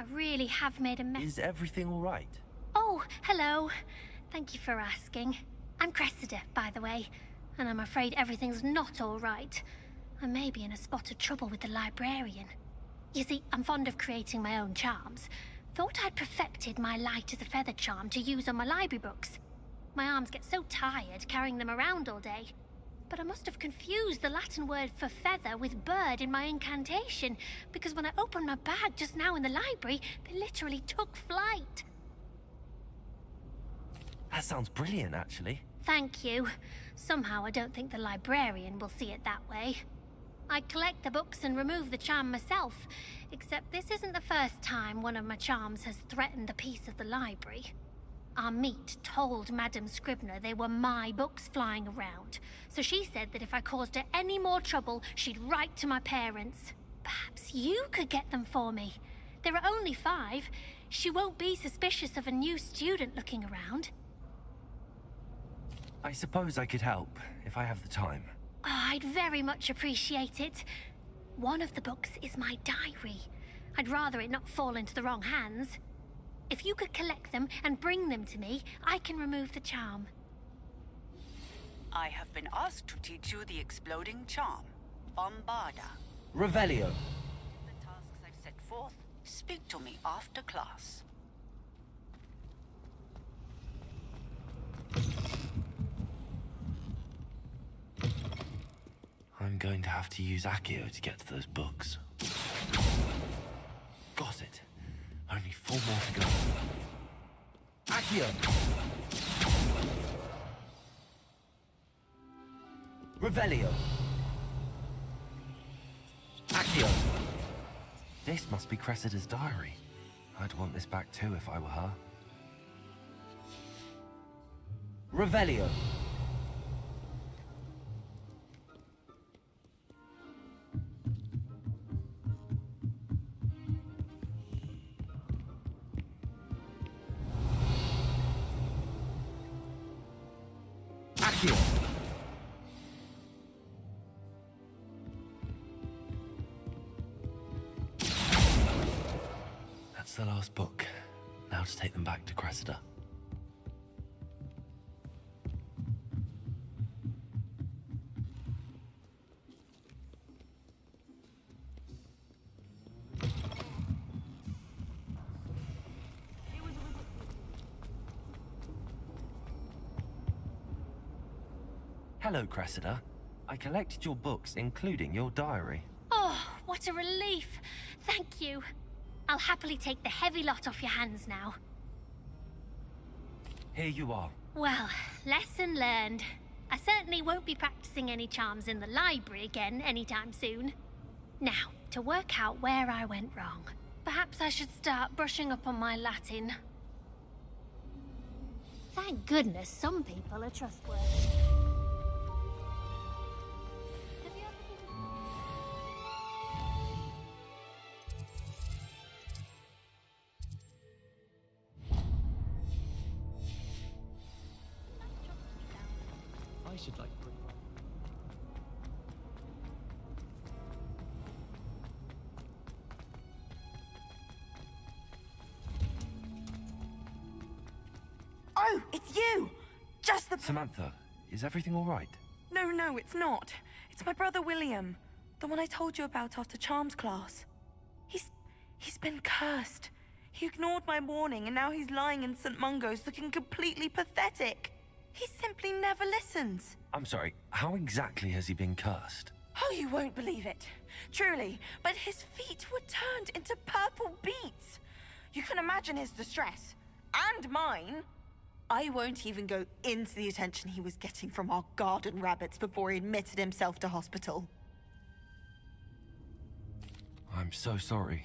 I really have made a mess. Is everything all right? Oh, hello. Thank you for asking. I'm Cressida, by the way, and I'm afraid everything's not all right. I may be in a spot of trouble with the librarian. You see, I'm fond of creating my own charms. Thought I'd perfected my light as a feather charm to use on my library books. My arms get so tired carrying them around all day. But I must have confused the Latin word for feather with bird in my incantation, because when I opened my bag just now in the library, they literally took flight. That sounds brilliant, actually. Thank you. Somehow I don't think the librarian will see it that way. I collect the books and remove the charm myself, except this isn't the first time one of my charms has threatened the peace of the library. Our meet told Madame Scribner they were my books flying around, so she said that if I caused her any more trouble, she'd write to my parents. Perhaps you could get them for me. There are only 5. She won't be suspicious of a new student looking around. I suppose I could help, if I have the time. Oh, I'd very much appreciate it. One of the books is my diary. I'd rather it not fall into the wrong hands. If you could collect them and bring them to me, I can remove the charm. I have been asked to teach you the exploding charm, Bombarda. Revelio. The tasks I've set forth, speak to me after class. I'm going to have to use Accio to get to those books. Got it. Only 4 more to go. Accio! Revelio! Accio! This must be Cressida's diary. I'd want this back too if I were her. Revelio! Accio! That's the last book. Now to take them back to Cressida. Hello, Cressida. I collected your books, including your diary. Oh, what a relief. Thank you. I'll happily take the heavy lot off your hands now. Here you are. Well, lesson learned. I certainly won't be practicing any charms in the library again anytime soon. Now, to work out where I went wrong. Perhaps I should start brushing up on my Latin. Thank goodness some people are trustworthy. I should like... Oh, it's you! Just the... Samantha, is everything all right? No, it's not. It's my brother William. The one I told you about after Charms class. He's been cursed. He ignored my warning and now he's lying in St. Mungo's looking completely pathetic. He simply never listens. I'm sorry, how exactly has he been cursed? Oh, you won't believe it. Truly, but his feet were turned into purple beets. You can imagine his distress. And mine. I won't even go into the attention he was getting from our garden rabbits before he admitted himself to hospital. I'm so sorry.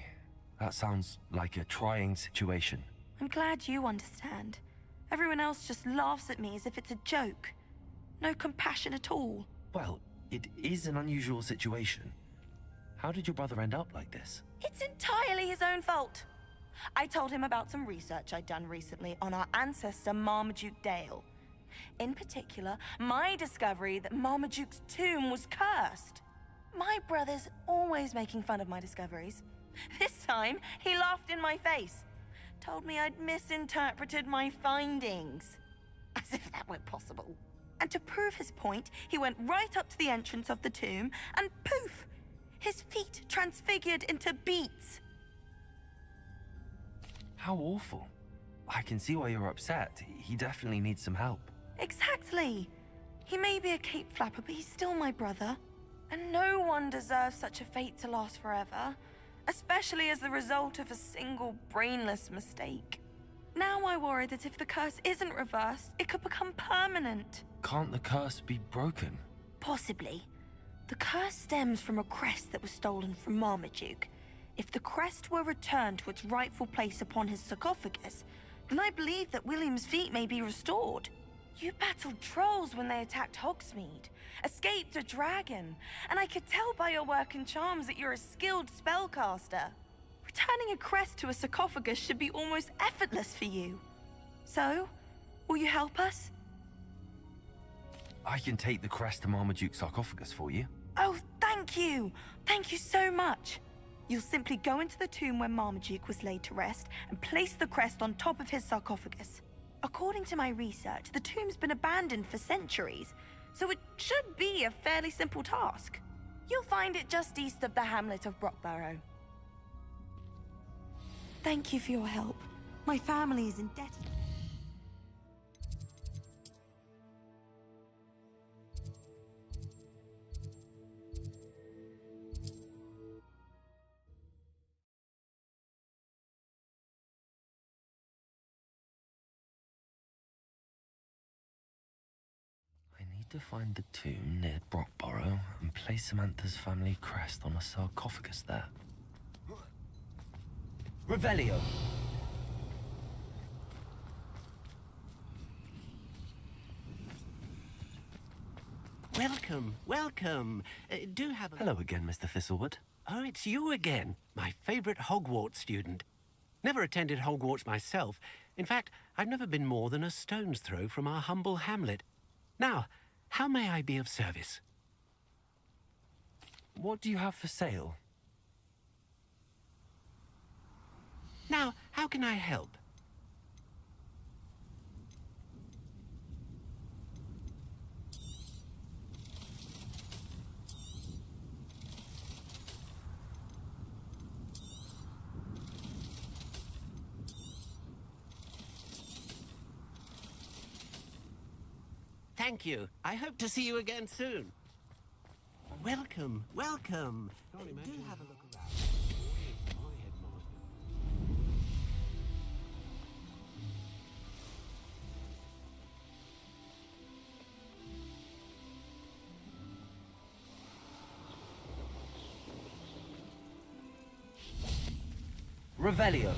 That sounds like a trying situation. I'm glad you understand. Everyone else just laughs at me as if it's a joke. No compassion at all. Well, it is an unusual situation. How did your brother end up like this? It's entirely his own fault. I told him about some research I'd done recently on our ancestor Marmaduke Dale. In particular, my discovery that Marmaduke's tomb was cursed. My brother's always making fun of my discoveries. This time, he laughed in my face. Told me I'd misinterpreted my findings. As if that were possible. And to prove his point, he went right up to the entrance of the tomb and poof! His feet transfigured into beets. How awful. I can see why you're upset. He definitely needs some help. Exactly. He may be a cape flapper, but he's still my brother. And no one deserves such a fate to last forever, especially as the result of a single brainless mistake. Now I worry that if the curse isn't reversed, it could become permanent. Can't the curse be broken? Possibly. The curse stems from a crest that was stolen from Marmaduke. If the crest were returned to its rightful place upon his sarcophagus, then I believe that William's feet may be restored. You battled trolls when they attacked Hogsmeade, escaped a dragon, and I could tell by your work and charms that you're a skilled spellcaster. Returning a crest to a sarcophagus should be almost effortless for you. So, will you help us? I can take the crest to Marmaduke's sarcophagus for you. Oh, thank you! Thank you so much! You'll simply go into the tomb where Marmaduke was laid to rest and place the crest on top of his sarcophagus. According to my research, the tomb's been abandoned for centuries, so it should be a fairly simple task. You'll find it just east of the hamlet of Brockborough. Thank you for your help. My family is indebted. I need to find the tomb near Brockborough and place Samantha's family crest on a sarcophagus there. Revelio! Welcome, welcome. Do have a... Hello again, Mr. Thistlewood. Oh, it's you again. My favorite Hogwarts student. Never attended Hogwarts myself. In fact, I've never been more than a stone's throw from our humble hamlet. Now, how may I be of service? What do you have for sale? Now, how can I help? Thank you. I hope to see you again soon. Welcome, welcome. Do have a look around. Revelio.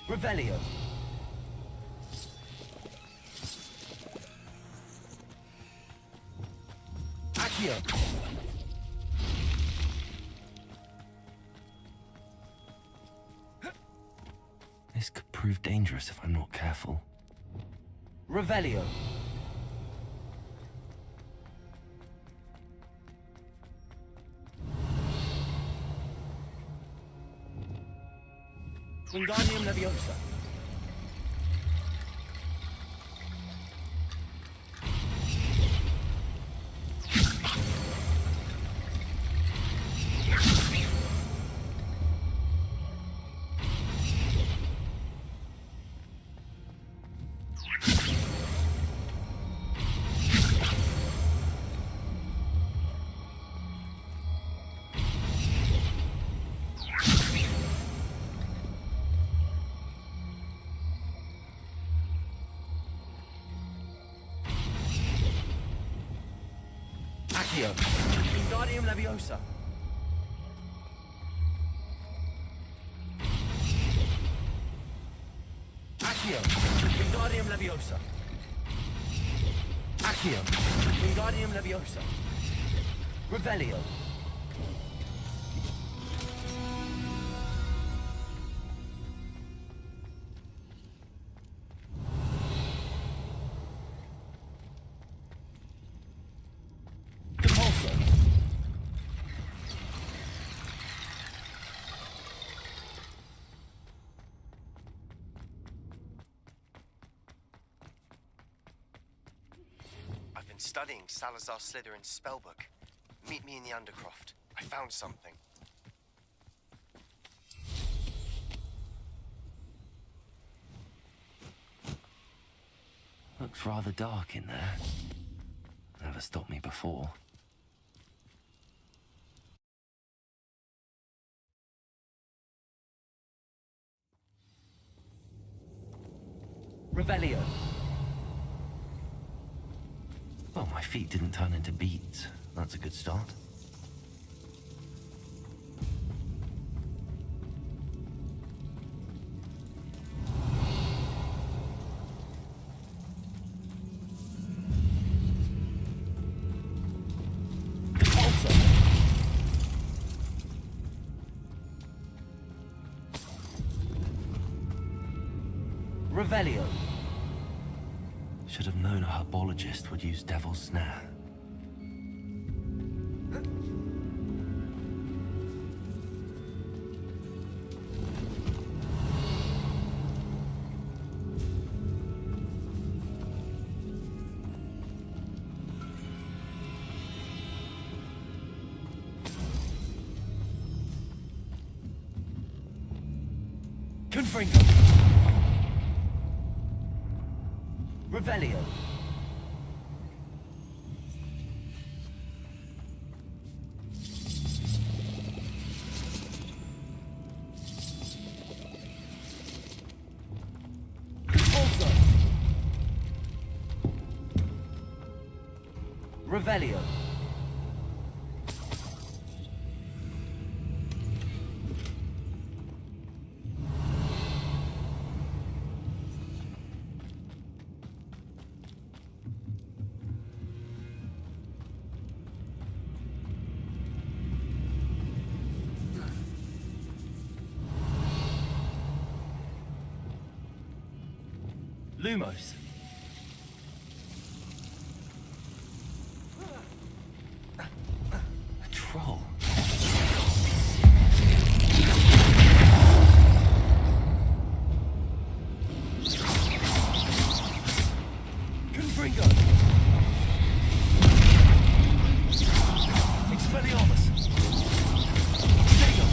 Revelio. Accio. This could prove dangerous if I'm not careful. Revelio. Wingardium Leviosa. Accio. Wingardium Leviosa. Accio, Wingardium Leviosa. Accio, Wingardium Leviosa. Revelio. Compulso. I've been studying Salazar Slytherin's spellbook. Meet me in the Undercroft. I found something. Looks rather dark in there. Never stopped me before. Revelio. Well, my feet didn't turn into beads. That's a good start. Compulso. Revelio. Should have known a herbologist would use Devil's Snare. Confringo. Revelio. Compulso. Revelio. Lumos. A troll. Confringo. Expelliarmus. Stego.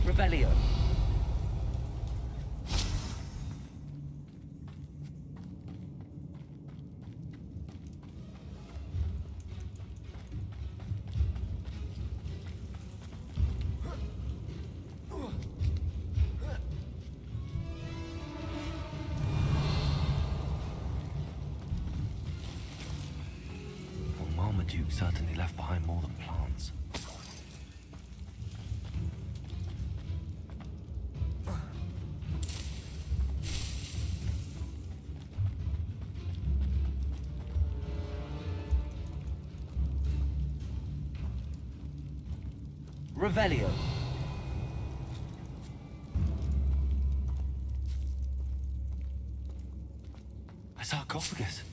Revelio. Well, Marmaduke certainly left behind more than plants. Revelio. A sarcophagus.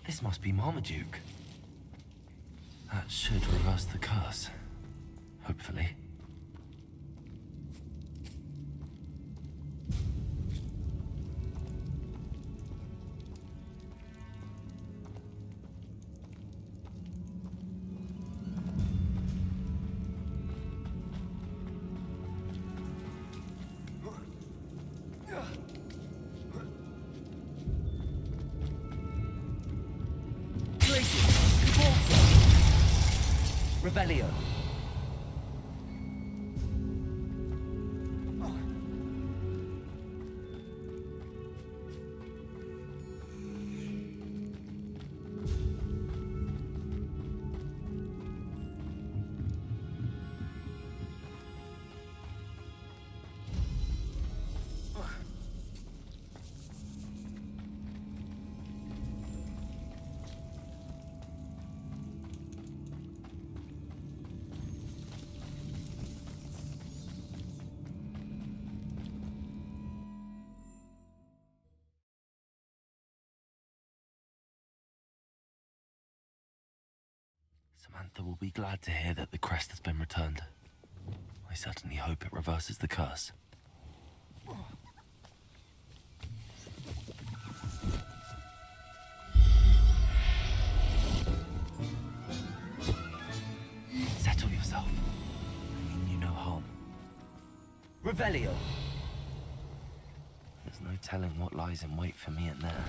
This must be Marmaduke. That should reverse the curse. Hopefully. Revelio. Samantha will be glad to hear that the crest has been returned. I certainly hope it reverses the curse. Settle yourself. I mean you no harm. Revelio. There's no telling what lies in wait for me in there.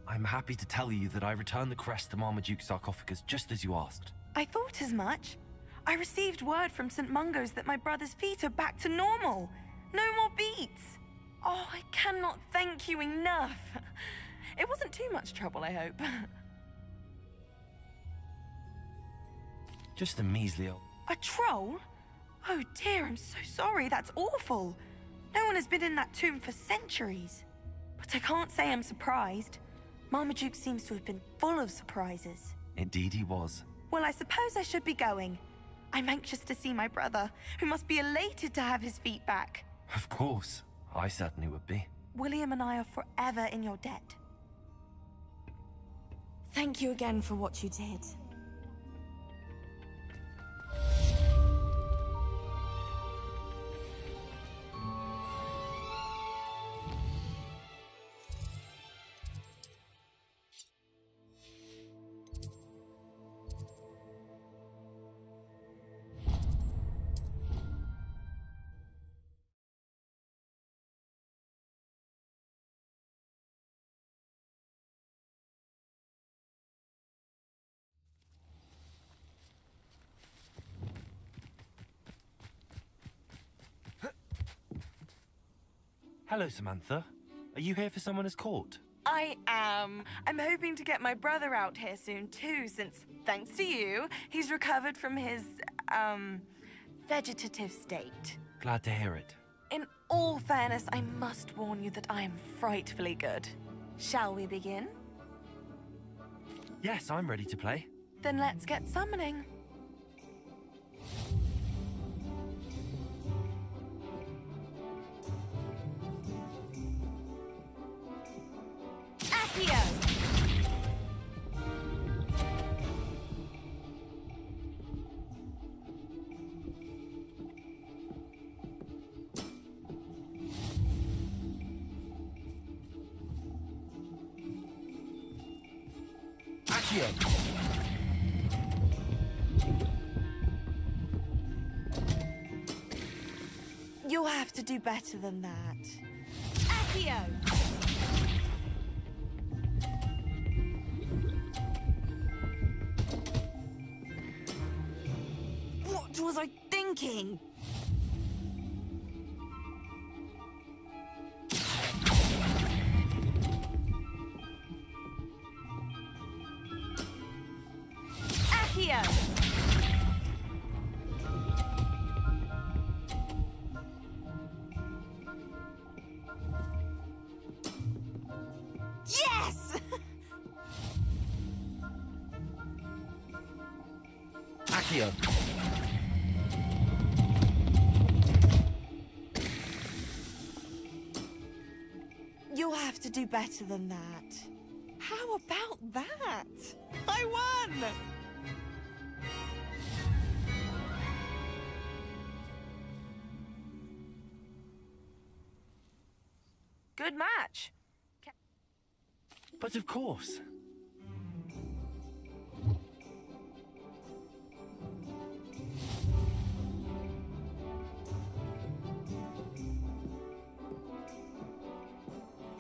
I'm happy to tell you that I returned the crest to Marmaduke's sarcophagus just as you asked. I thought as much. I received word from St. Mungo's that my brother's feet are back to normal. No more beats. Oh, I cannot thank you enough. It wasn't too much trouble, I hope. Just a measly old... A troll? Oh dear, I'm so sorry. That's awful. No one has been in that tomb for centuries. But I can't say I'm surprised. Marmaduke seems to have been full of surprises. Indeed he was. Well, I suppose I should be going. I'm anxious to see my brother, who must be elated to have his feet back. Of course. I certainly would be. William and I are forever in your debt. Thank you again for what you did. Hello, Samantha. Are you here for someone as court? I am. I'm hoping to get my brother out here soon too, since, thanks to you, he's recovered from his, vegetative state. Glad to hear it. In all fairness, I must warn you that I am frightfully good. Shall we begin? Yes, I'm ready to play. Then let's get summoning. Accio! Accio! You'll have to do better than that. Accio! What was I thinking? Accio! Yes! Accio! You'll have to do better than that. How about that? I won! Good match. But of course.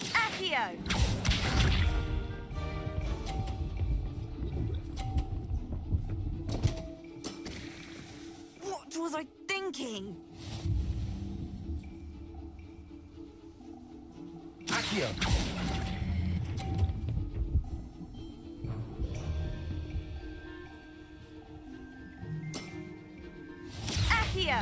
Accio! What was I thinking? Accio! Accio!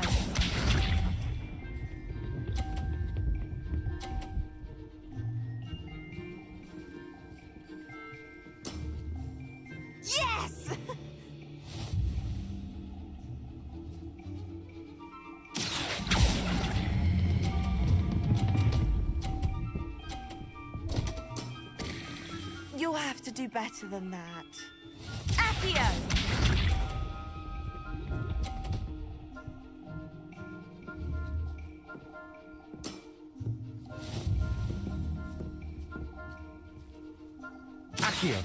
Yes! You'll have to do better than that. Accio! Accio!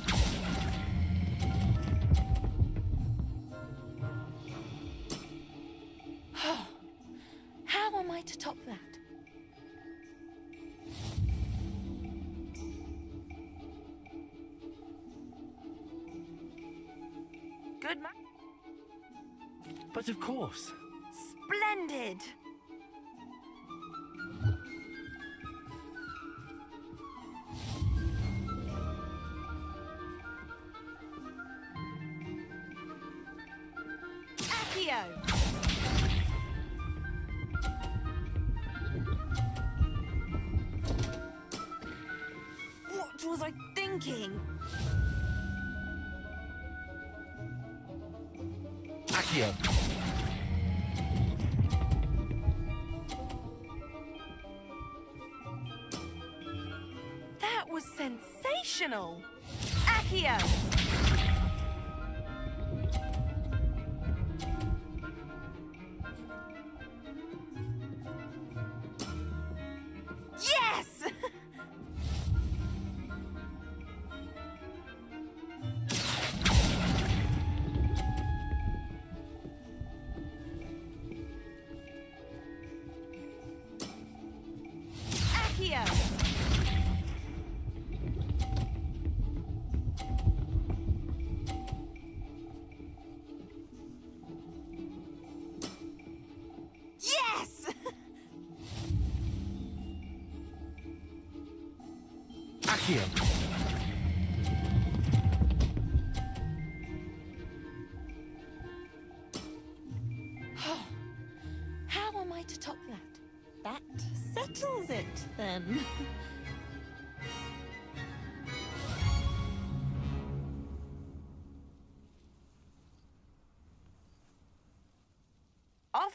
How am I to top that? Good match. But of course. Splendid! Accio! What was I thinking? Accio! That was sensational! Accio! Yes! Accio! Yes! Accio! How am I to top that? That settles it, then.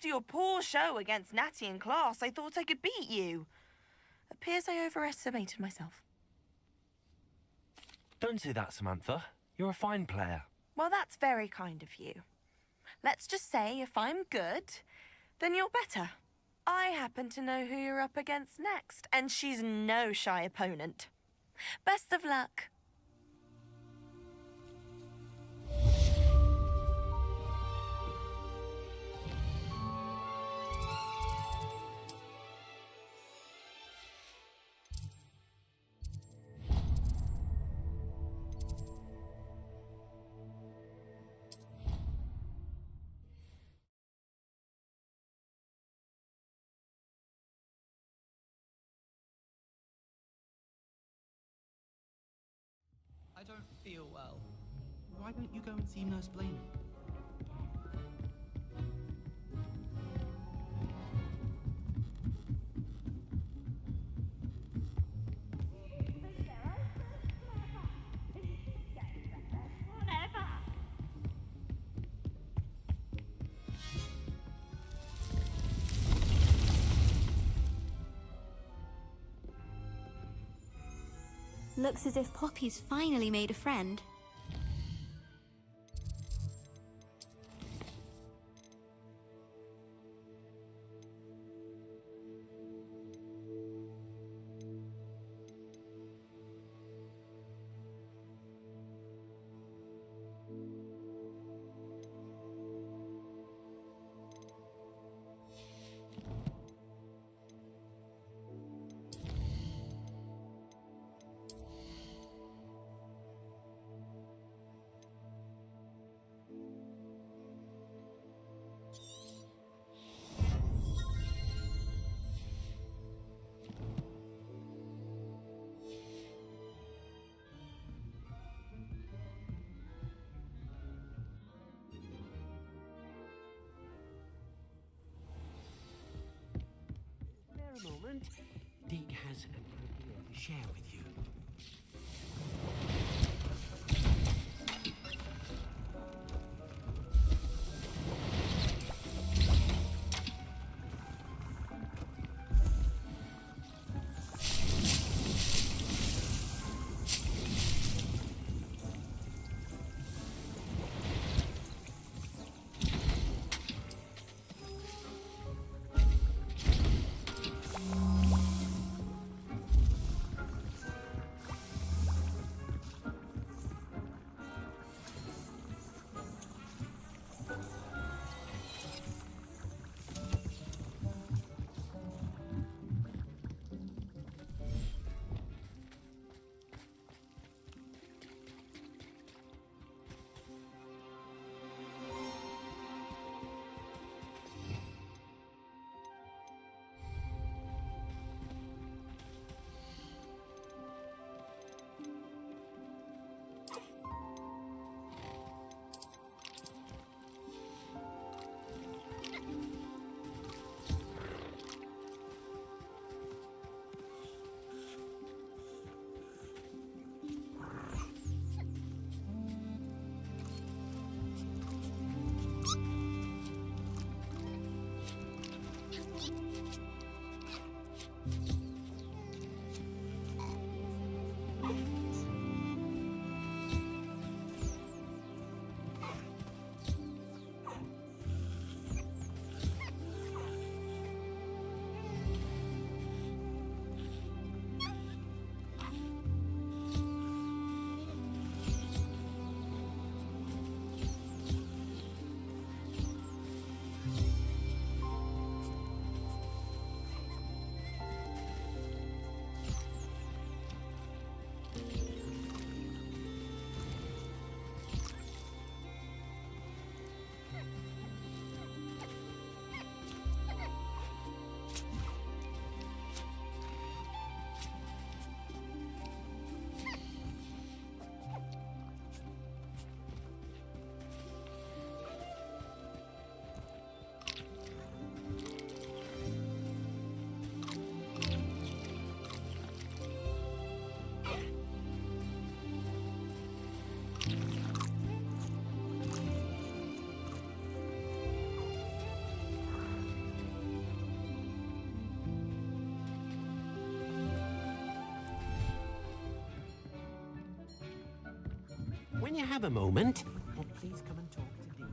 after your poor show against Natty in class, I thought I could beat you. Appears I overestimated myself. Don't say that, Samantha. You're a fine player. Well, that's very kind of you. Let's just say if I'm good, then you're better. I happen to know who you're up against next, and she's no shy opponent. Best of luck. I don't feel well. Why don't you go and see Nurse Blaney? Looks as if Poppy's finally made a friend. A moment. Deek has an idea to share with you. when you have a moment, please come and talk to Dean.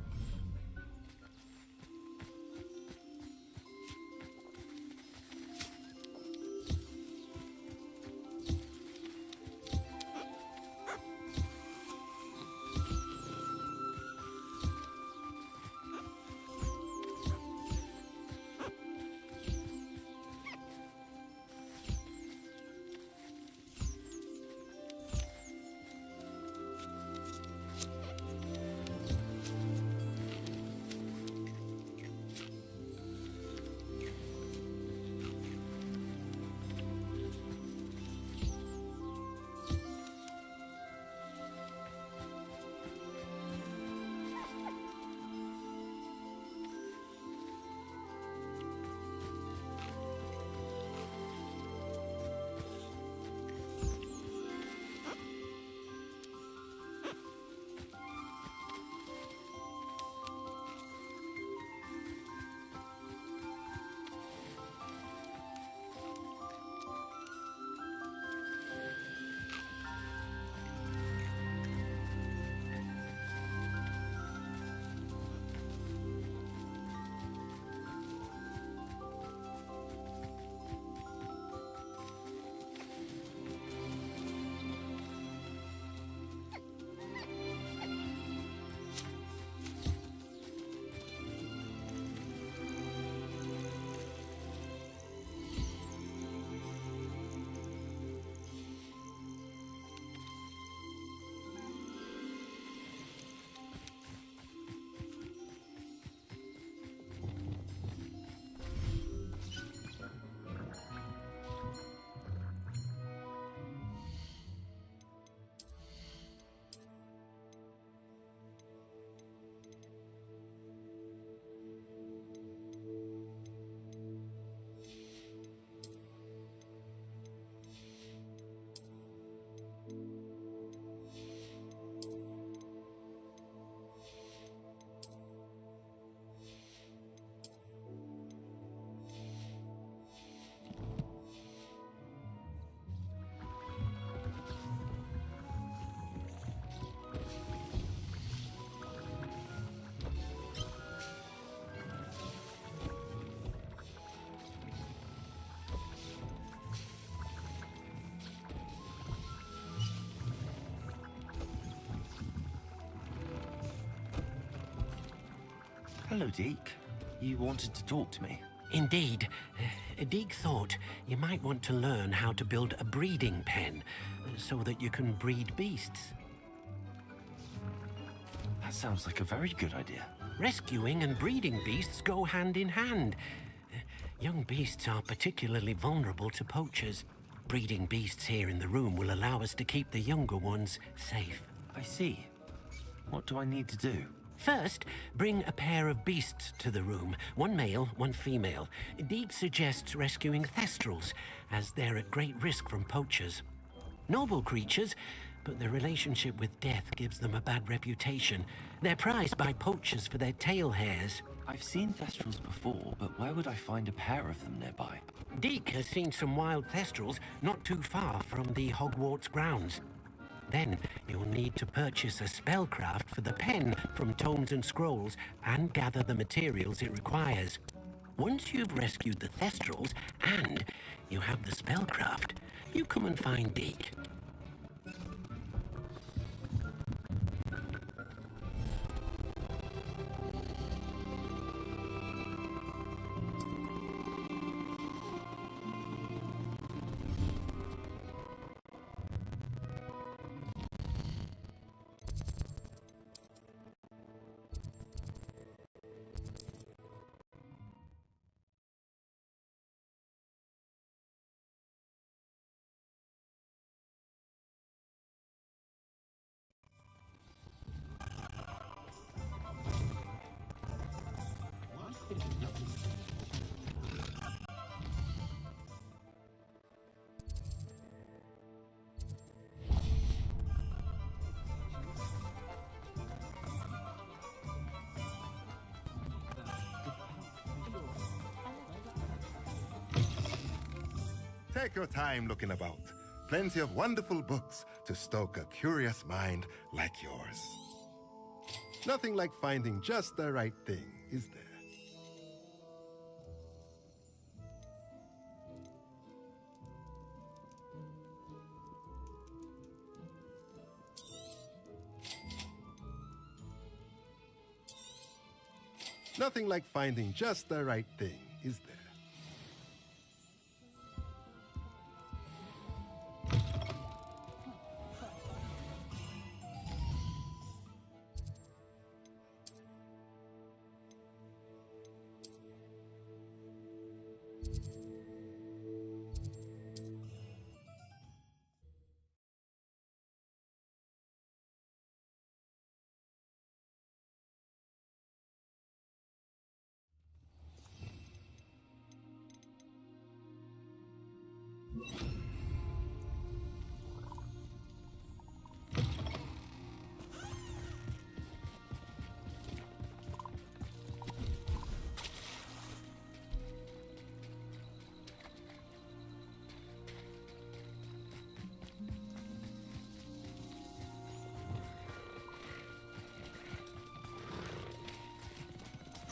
Hello, Deke. You wanted to talk to me? Indeed. Deek thought you might want to learn how to build a breeding pen so that you can breed beasts. That sounds like a very good idea. Rescuing and breeding beasts go hand in hand. Young beasts are particularly vulnerable to poachers. Breeding beasts here in the room will allow us to keep the younger ones safe. I see. What do I need to do? First, bring a pair of beasts to the room. One male, one female. Deek suggests rescuing thestrals, as they're at great risk from poachers. Noble creatures, but their relationship with death gives them a bad reputation. They're prized by poachers for their tail hairs. I've seen thestrals before, but where would I find a pair of them nearby? Deek has seen some wild thestrals not too far from the Hogwarts grounds. Then you'll need to purchase a spellcraft for the pen from Tomes and Scrolls and gather the materials it requires. Once you've rescued the thestrals and you have the spellcraft, you come and find Deek. Take your time looking about. Plenty of wonderful books to stoke a curious mind like yours. Nothing like finding just the right thing, is there? Nothing like finding just the right thing, is there?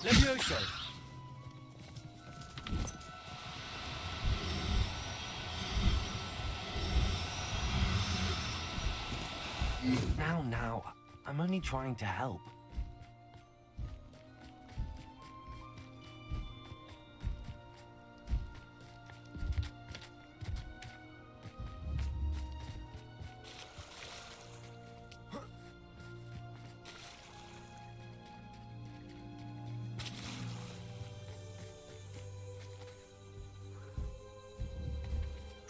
Levioso! Now. I'm only trying to help.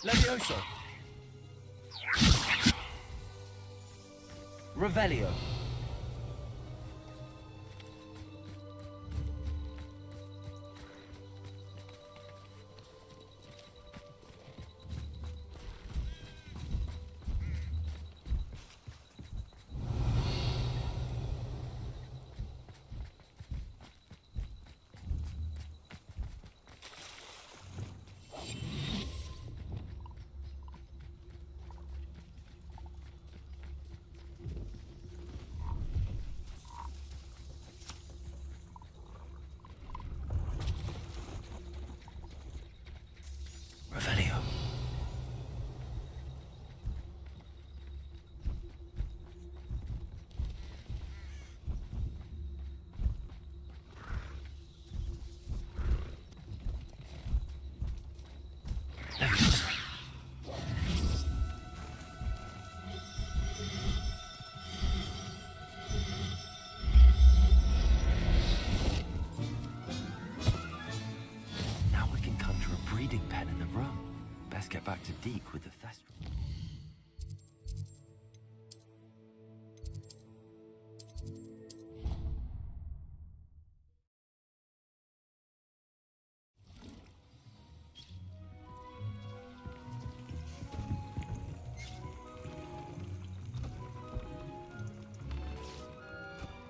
Levioso! Revelio! Revelio. Levioso. Now we can conjure a breeding pen in the room. Best get back to Deke with the Thestral.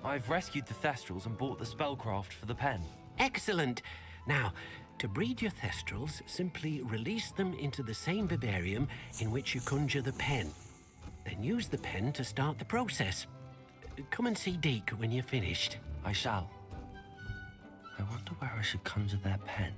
I've rescued the Thestrals and bought the spellcraft for the pen. Excellent. Now, to breed your Thestrals, simply release them into the same vivarium in which you conjure the pen. Then use the pen to start the process. Come and see Deke when you're finished. I shall. I wonder where I should conjure their pen.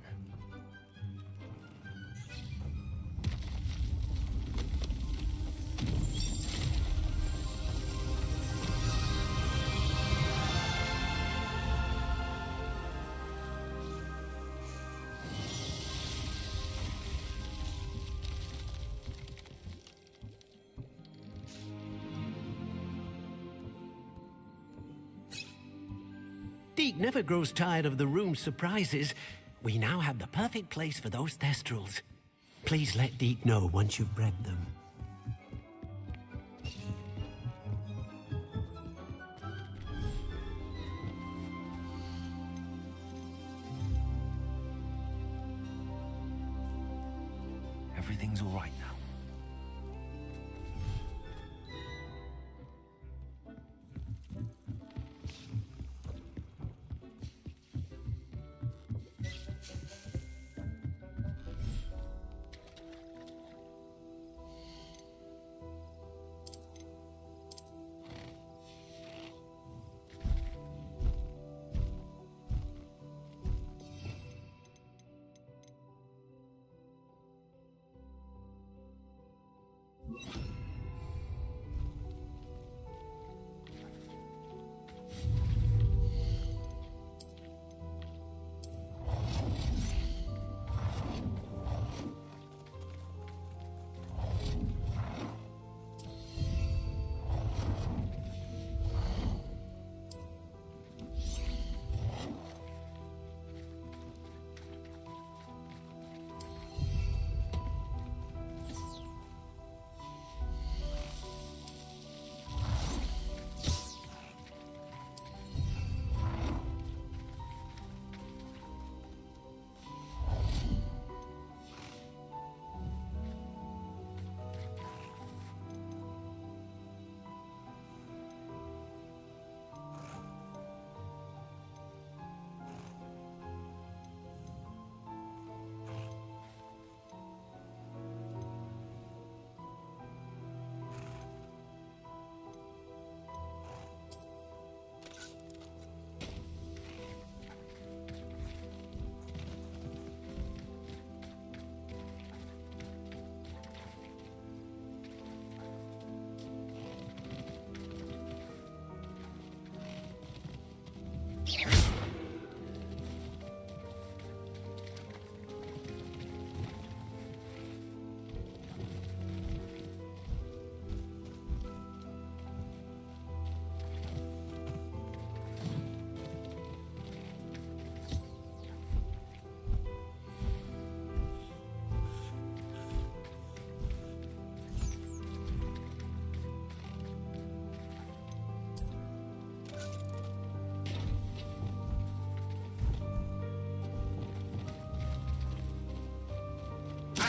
Deke never grows tired of the room's surprises. We now have the perfect place for those Thestrals. Please let Deke know once you've bred them. Everything's all right now.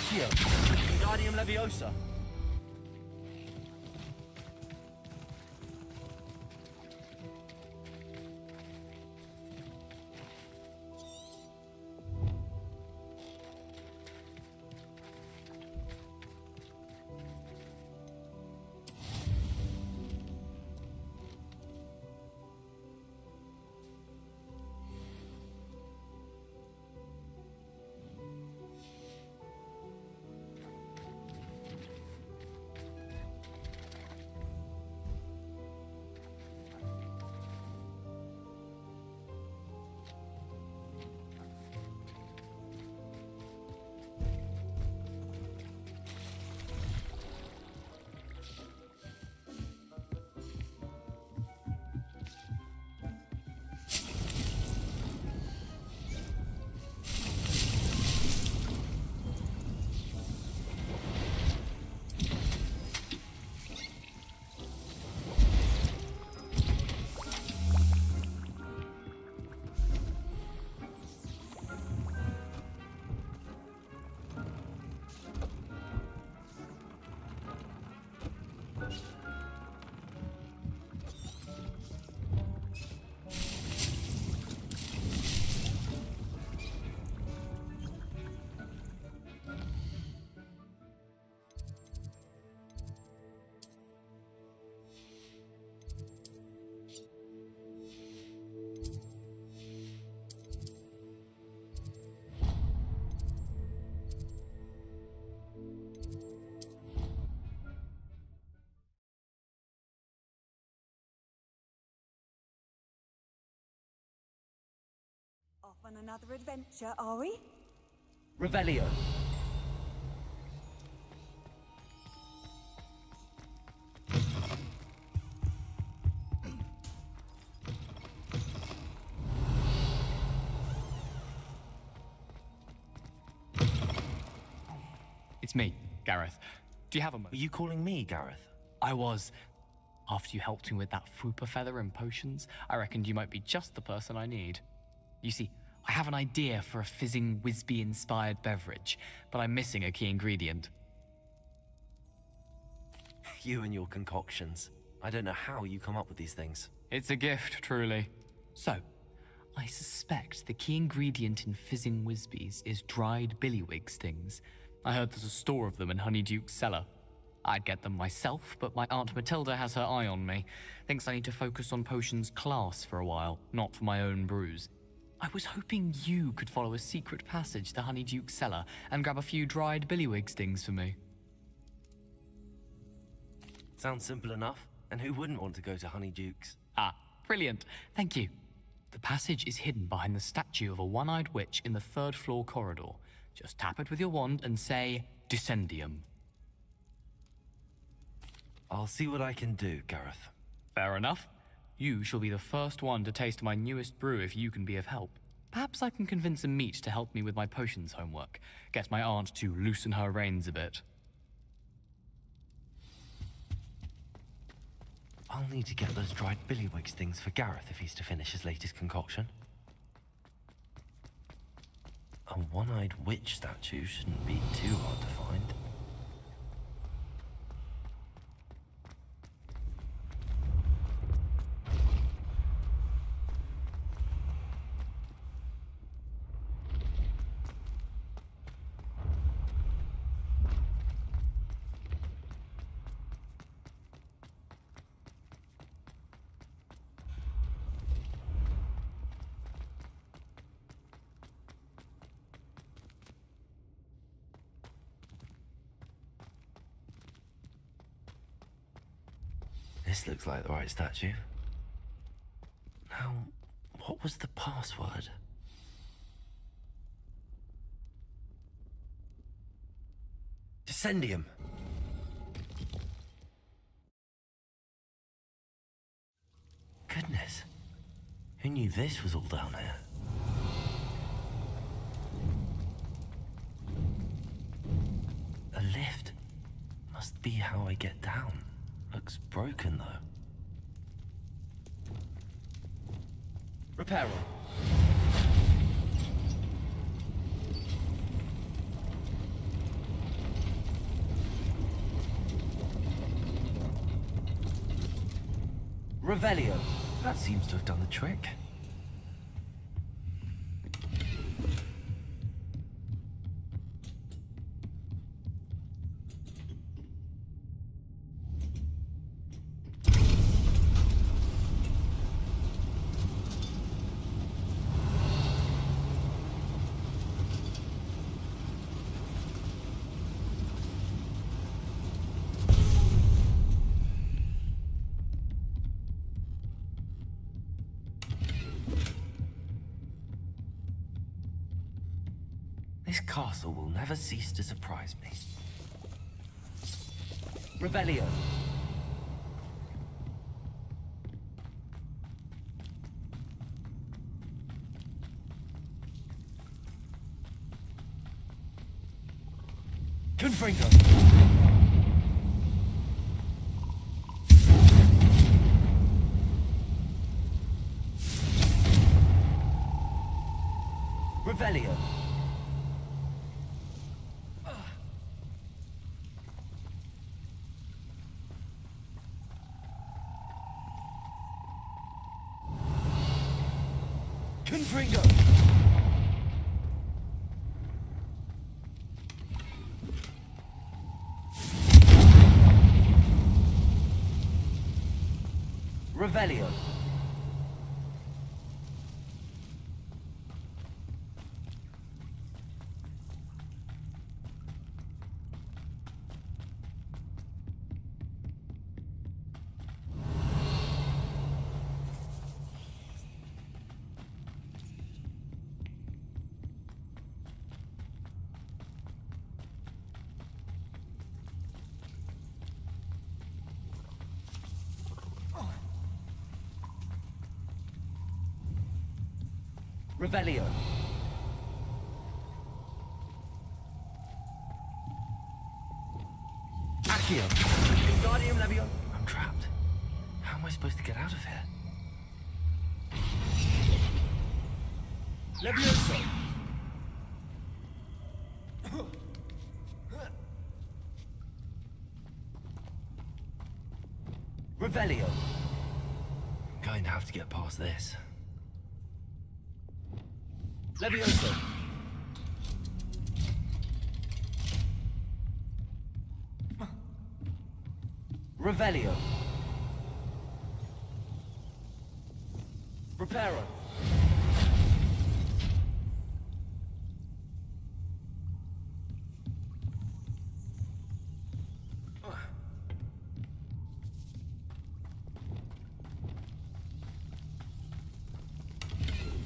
Accio! Wingardium Leviosa! Off on another adventure, are we? Revelio. It's me, Gareth. Do you have a moment? Are you calling me, Gareth? I was. After you helped me with that Fupa feather and potions, I reckoned you might be just the person I need. You see, I have an idea for a fizzing Whizbee-inspired beverage, but I'm missing a key ingredient. You and your concoctions. I don't know how you come up with these things. It's a gift, truly. So, I suspect the key ingredient in fizzing Whizbees is dried billywig stings. I heard there's a store of them in Honeyduke's cellar. I'd get them myself, but my Aunt Matilda has her eye on me. Thinks I need to focus on potions class for a while, not for my own brews. I was hoping you could follow a secret passage to Honeyduke's cellar and grab a few dried billywig stings for me. Sounds simple enough. And who wouldn't want to go to Honeyduke's? Ah, brilliant. Thank you. The passage is hidden behind the statue of a one-eyed witch in the third-floor corridor. Just tap it with your wand and say, Descendium. I'll see what I can do, Gareth. Fair enough. You shall be the first one to taste my newest brew if you can be of help. Perhaps I can convince a meat to help me with my potions homework. Get my aunt to loosen her reins a bit. I'll need to get those dried billywig stings for Gareth if he's to finish his latest concoction. A one-eyed witch statue shouldn't be too hard to find. This looks like the right statue. Now, what was the password? Descendium! Goodness. Who knew this was all down here? A lift. Must be how I get down. Looks broken, though. Repair room. Revelio. That seems to have done the trick. This castle will never cease to surprise me. Revelio. Confringo. Revelio. Confringo. Revelio. Revelio. Accio. Wingardium Levio. I'm trapped. How am I supposed to get out of here? Levioso. Revelio. Going to have to get past this. Levioso. Revelio. Reparo.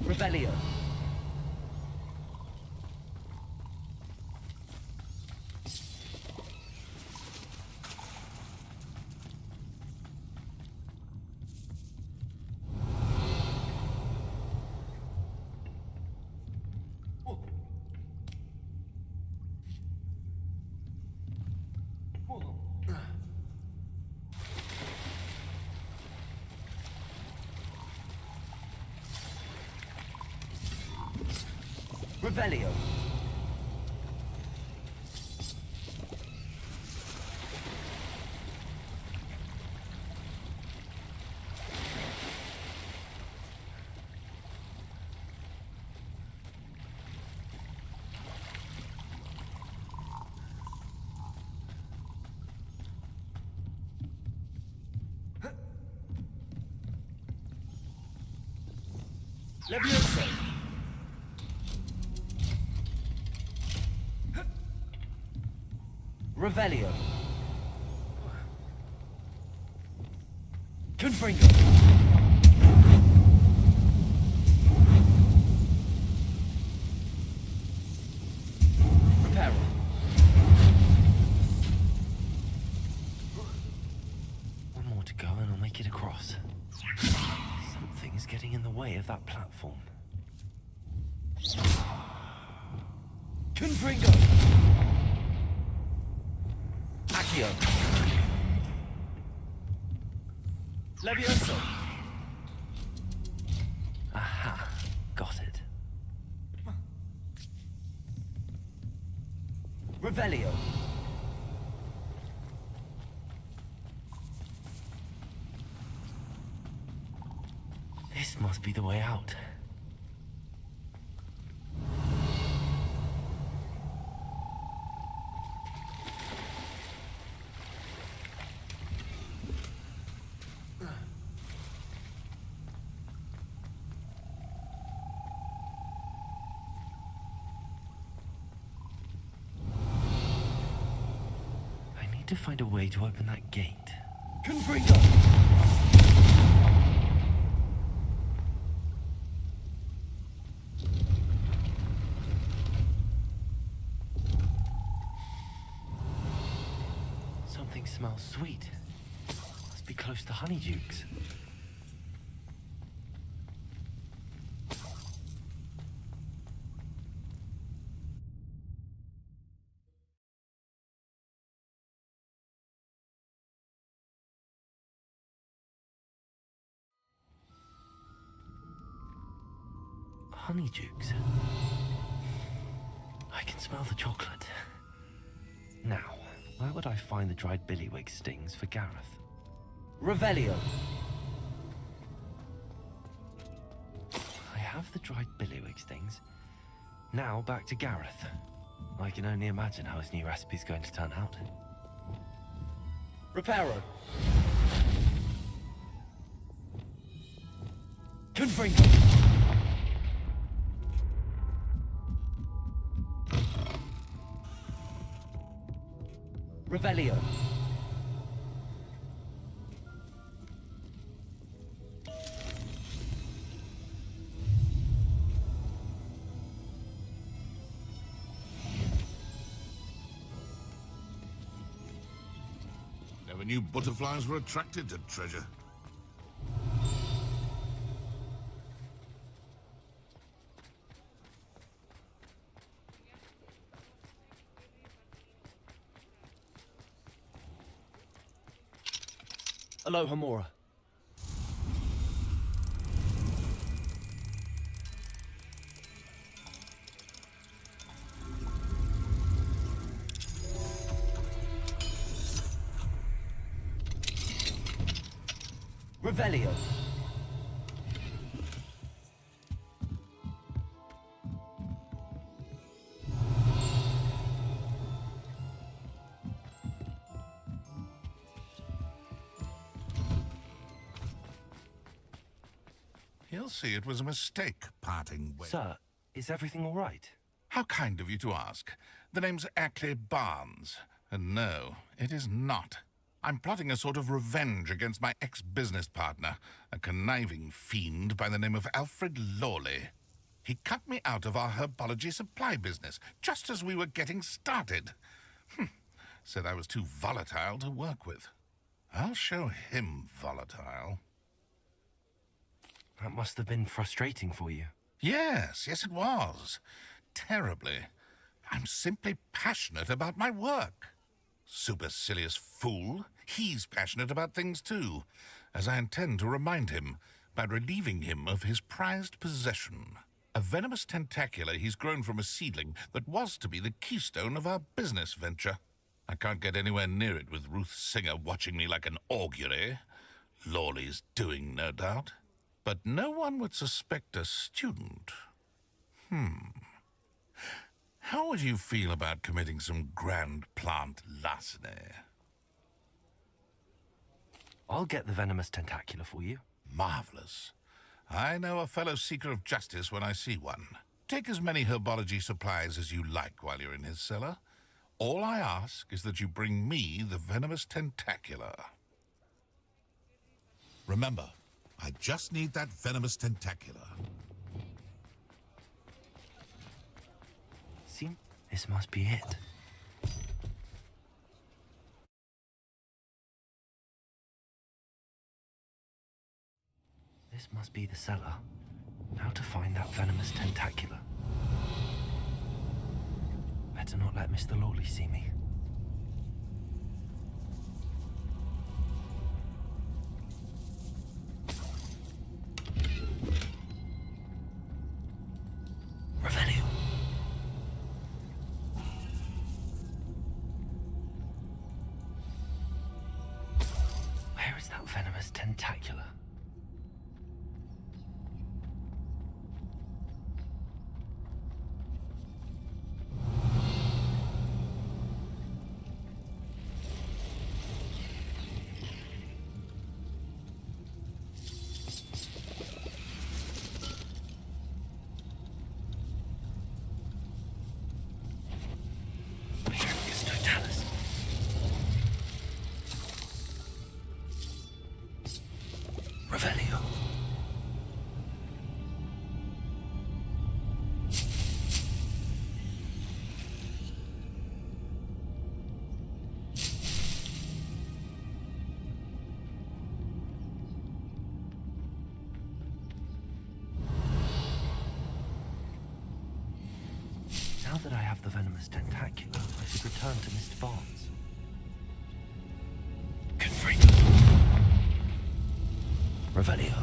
Revelio. Revelio. Levioso. Revelio. Confringo. Reparo. One more to go and I'll make it across. Something is getting in the way of that platform. Confringo. Accio. Levioso. Aha, got it. Revelio. be the way out. I need to find a way to open that gate. Confringo! Something smells sweet. Must be close to Honeydukes. Honeydukes. I can smell the chocolate. Now, where would I find the dried billywig stings for Gareth? Revelio! I have the dried billywig stings. Now back to Gareth. I can only imagine how his new recipe's going to turn out. Reparo! Confringo! Revelio. Never knew butterflies were attracted to treasure. Aloha Mora. Revelio. He'll see it was a mistake parting ways. Sir, is everything all right? How kind of you to ask. The name's Ackley Barnes. And no, it is not. I'm plotting a sort of revenge against my ex-business partner, a conniving fiend by the name of Alfred Lawley. He cut me out of our herbology supply business, just as we were getting started. Said I was too volatile to work with. I'll show him volatile. That must have been frustrating for you. Yes, it was. Terribly. I'm simply passionate about my work. Supercilious fool. He's passionate about things too, as I intend to remind him by relieving him of his prized possession. A venomous tentacula he's grown from a seedling that was to be the keystone of our business venture. I can't get anywhere near it with Ruth Singer watching me like an augury. Lawley's doing, no doubt. But no one would suspect a student. How would you feel about committing some grand plant larceny? I'll get the venomous tentacula for you. Marvelous. I know a fellow seeker of justice when I see one. Take as many herbology supplies as you like while you're in his cellar. All I ask is that you bring me the venomous tentacula. Remember, I just need that venomous tentacula. See, this must be it. This must be the cellar. How to find that venomous tentacula? Better not let Mr. Lawley see me. Revelio. Where is that venomous tentacula? that I have the venomous tentacula, I should return to Mr. Barnes. Confrito. Revelio.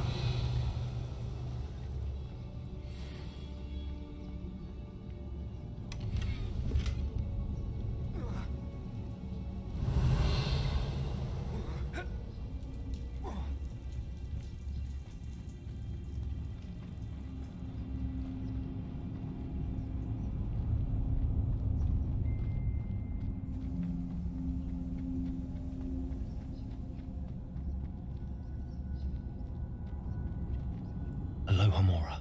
Aloha Mora.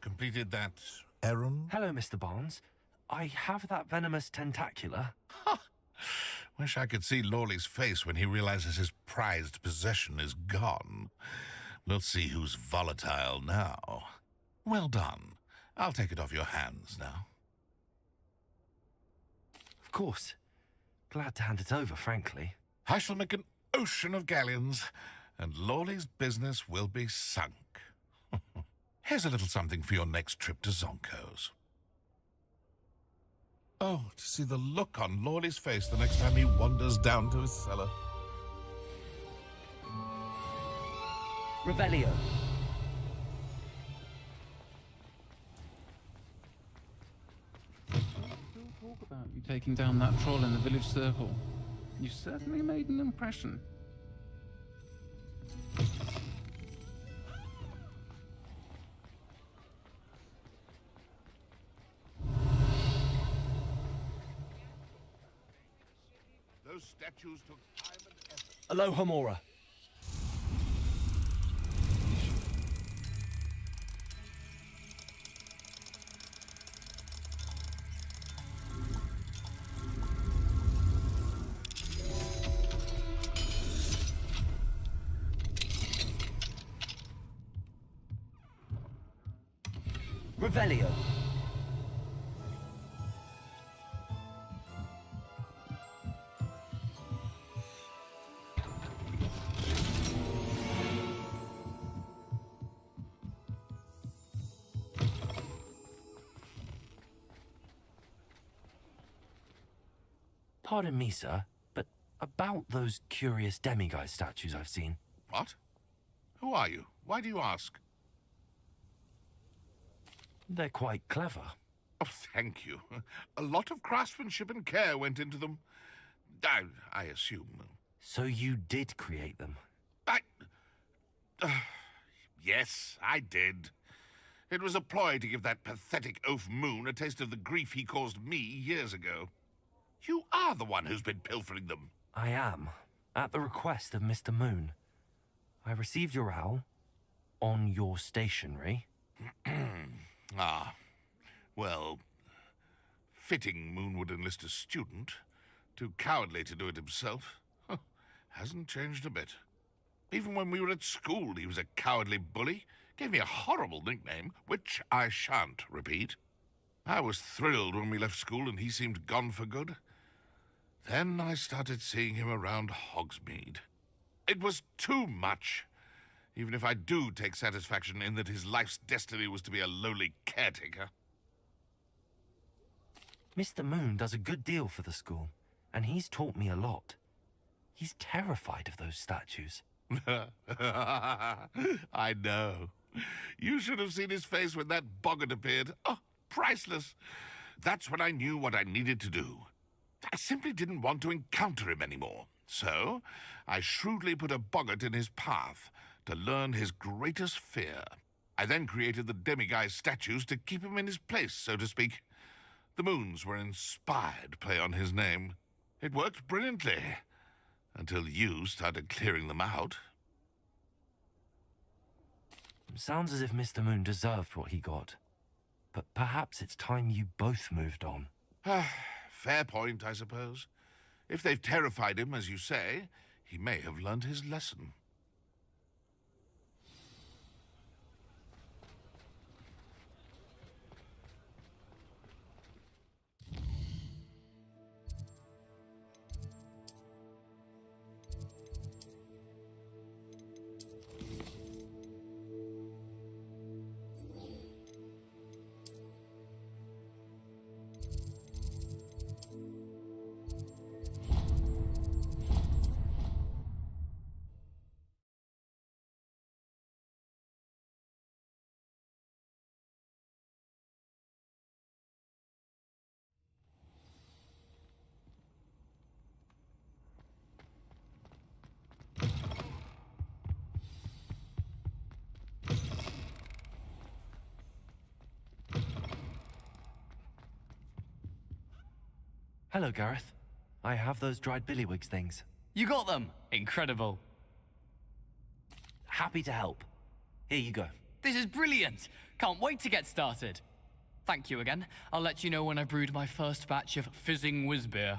Completed that errand? Hello, Mr. Barnes. I have that venomous tentacula. Wish I could see Lawley's face when he realizes his prized possession is gone. We'll see who's volatile now. Well done. I'll take it off your hands now. Of course. Glad to hand it over, frankly. I shall make an ocean of galleons, and Lawley's business will be sunk. Here's a little something for your next trip to Zonko's. Oh, to see the look on Lawley's face the next time he wanders down to his cellar. Revelio. Still talk about you taking down that troll in the village circle. You certainly made an impression. Those statues took time and effort. Aloha Mora. Revelio. Pardon me, sir, but about those curious demiguise statues I've seen. What? Who are you? Why do you ask? They're quite clever. Oh, thank you. A lot of craftsmanship and care went into them. I assume. So you did create them? Yes, I did. It was a ploy to give that pathetic oaf Moon a taste of the grief he caused me years ago. You are the one who's been pilfering them. I am, at the request of Mr. Moon. I received your owl on your stationery. Ah, well, fitting Moon would enlist a student. Too cowardly to do it himself. Hasn't changed a bit. Even when we were at school, he was a cowardly bully. Gave me a horrible nickname, which I shan't repeat. I was thrilled when we left school and he seemed gone for good. Then I started seeing him around Hogsmeade. It was too much. Even if I do take satisfaction in that his life's destiny was to be a lowly caretaker. Mr. Moon does a good deal for the school, and he's taught me a lot. He's terrified of those statues. I know. You should have seen his face when that boggart appeared. Oh, priceless. That's when I knew what I needed to do. I simply didn't want to encounter him anymore. So, I shrewdly put a boggart in his path to learn his greatest fear. I then created the demiguise statues to keep him in his place, so to speak. The moons were an inspired play on his name. It worked brilliantly. Until you started clearing them out. Sounds as if Mr. Moon deserved what he got. But perhaps it's time you both moved on. Fair point, I suppose. If they've terrified him, as you say, he may have learned his lesson. Hello, Gareth. I have those dried billywigs things. You got them! Incredible. Happy to help. Here you go. This is brilliant! Can't wait to get started. Thank you again. I'll let you know when I brewed my first batch of fizzing whiz beer.